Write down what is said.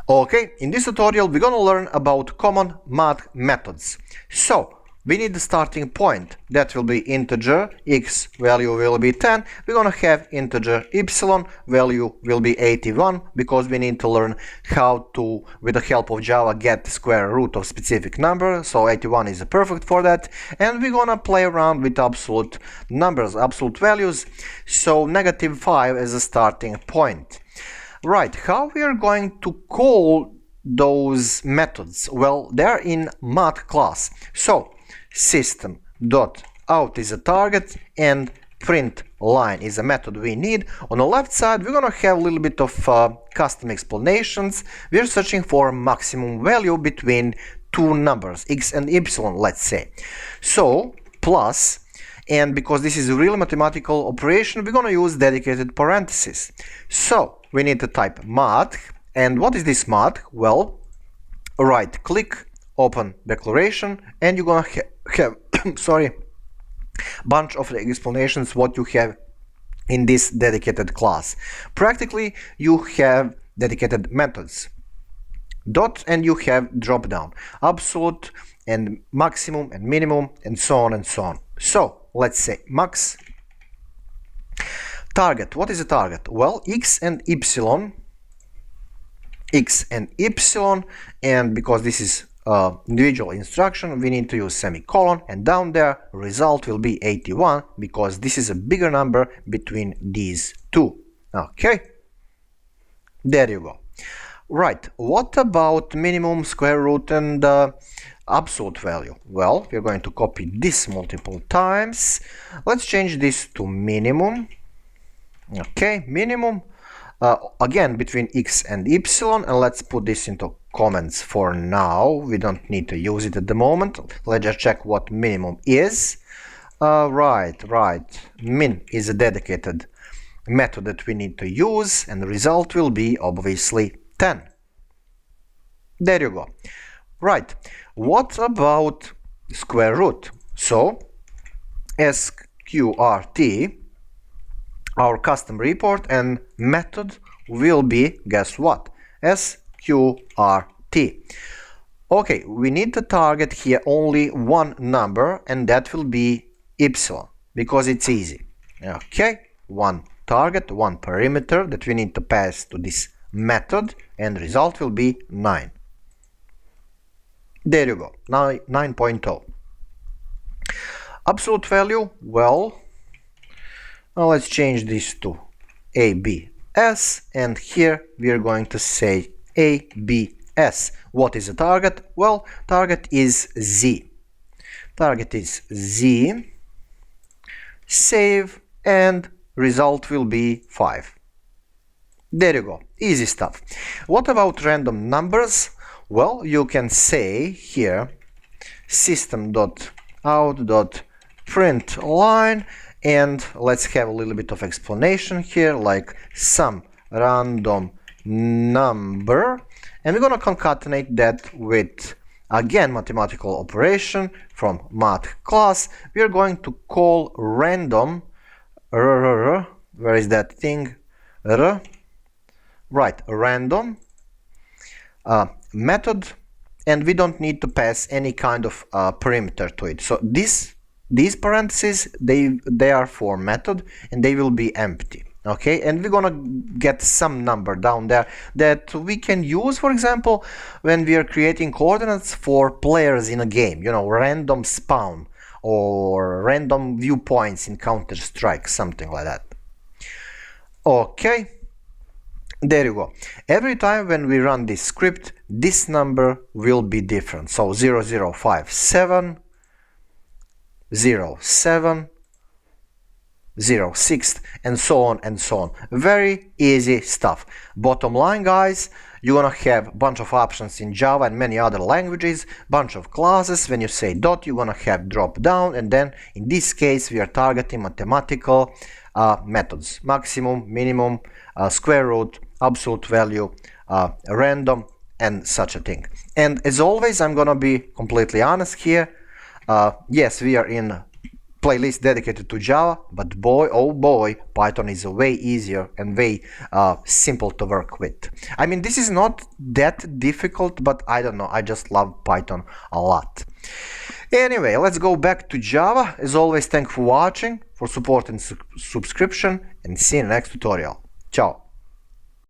Okay, in this tutorial we're gonna learn about common math methods. So, we need the starting point. That will be integer, x value will be 10. We're gonna have integer y value will be 81 because we need to learn how to, with the help of Java, get the square root of specific number. So 81 is perfect for that. And we're gonna play around with absolute numbers, absolute values. So -5 as a starting point. Right, how we are going to call those methods? Well, they're in math class. So, system.out is a target and print line is a method we need. On the left side, we're gonna have a little bit of custom explanations. We're searching for maximum value between two numbers, x and y, let's say. So, plus, and because this is a real mathematical operation, we're gonna use dedicated parentheses. So, we need to type math. And what is this math? Well, right click, open declaration, and you're gonna have bunch of explanations what you have in this dedicated class. Practically, you have dedicated methods. Dot, and you have drop down, absolute and maximum and minimum, and so on and so on. So, let's say max. Target. What is a target? Well, x and y, and because this is individual instruction, we need to use semicolon, and down there result will be 81 because this is a bigger number between these two. Okay, there you go. Right, what about minimum, square root, and absolute value? Well, we're going to copy this multiple times. Let's change this to minimum. Okay, minimum, again between x and y, and let's put this into comments for now. We don't need to use it at the moment. Let's just check what minimum is. Right, min is a dedicated method that we need to use, and the result will be obviously 10. There you go. Right, what about square root? So, sqrt, our custom report and method will be, guess what? sqrt. Okay, we need to target here only one number, and that will be y, because it's easy. Okay, one target, one perimeter that we need to pass to this method, and result will be 9. There you go, 9.0. Absolute value, well, now let's change this to ABS, and here we are going to say ABS. What is a target? Well, target is Z. Target is Z. Save, and result will be 5. There you go, easy stuff. What about random numbers? Well, you can say here system.out.println, and let's have a little bit of explanation here, like some random number, and we're going to concatenate that with, again, mathematical operation from math class. We are going to call random, where is that thing? Right, random method, and we don't need to pass any kind of perimeter to it. So these parentheses, they are for method, and they will be empty. Okay, and we're gonna get some number down there that we can use, for example, when we are creating coordinates for players in a game, you know, random spawn or random viewpoints in Counter-Strike, something like that. Okay, there you go. Every time when we run this script, this number will be different. So 0057, 07, 06, and so on and so on. Very easy stuff. Bottom line, guys, you're gonna have a bunch of options in Java and many other languages, bunch of classes. When you say dot, you're gonna have drop down, and then in this case we are targeting mathematical methods: maximum, minimum, square root, absolute value, random, and such a thing. And as always, I'm gonna be completely honest here. Yes, we are in playlist dedicated to Java, but boy, oh boy, Python is way easier and way simple to work with. I mean, this is not that difficult, but I don't know, I just love Python a lot. Anyway, let's go back to Java. As always, thanks for watching, for support and subscription, and see you in the next tutorial. Ciao!